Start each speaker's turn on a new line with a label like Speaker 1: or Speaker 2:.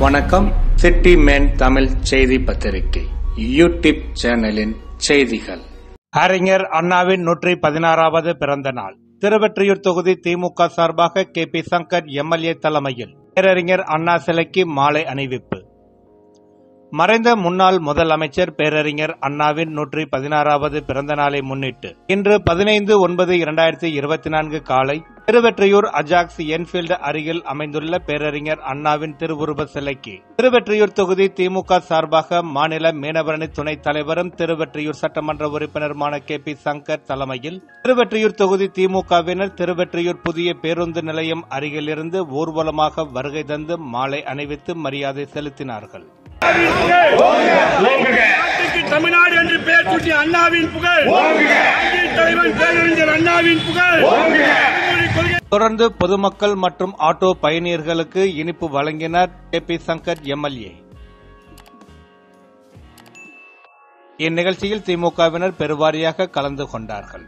Speaker 1: வணக்கம். City man Tamil செய்தி பத்திரிகை யூடியூப் சேனலின் செய்திகள். அறிஞர் அண்ணாவின் 116வது பிறந்த நாள். திருவெற்றியூர் தொகுதி திமுக சார்பாக KP சங்கர் MLA தலைமையில் பேரறிஞர் அண்ணா சிலைக்கு மாலை அணிவிப்பு. மறைந்த முன்னாள் முதலமைச்சர் பேரறிஞர் அண்ணாவின் 116வது பிறந்த நாளை முன்னிட்டு இன்று 15/9/2024 காலை திருவெற்றியூர் அஜாக்ஸ் என்ஃபீல்டு அருகில் அமைந்துள்ள பேரறிஞர் அண்ணாவின் திருவுருவ சிலைக்கு திருவெற்றியூர் தொகுதி திமுக சார்பாக மாநில மீனவரணி துணைத் தலைவரும் திருவெற்றியூர் சட்டமன்ற உறுப்பினருமான KP சங்கர் தலைமையில் திருவெற்றியூர் தொகுதி திமுகவினர் திருவெற்றியூர் புதிய பேருந்து நிலையம் அருகிலிருந்து ஊர்வலமாக வருகை தந்து மாலை அணிவித்து மரியாதை செலுத்தினார்கள்.
Speaker 2: தமிழ்நாடு என்று பெயர் சூட்டிய அண்ணாவின் புகழ், தலைவன் பேரறிஞர் அண்ணாவின் புகழ்.
Speaker 1: தொடர்ந்து பொதுமக்கள் மற்றும் ஆட்டோ பயணியர்களுக்கு இனிப்பு வழங்கினார் KP சங்கர் MLA. இந்நிகழ்ச்சியில் திமுகவினர் பெருவாரியாக கலந்து கொண்டார்கள்.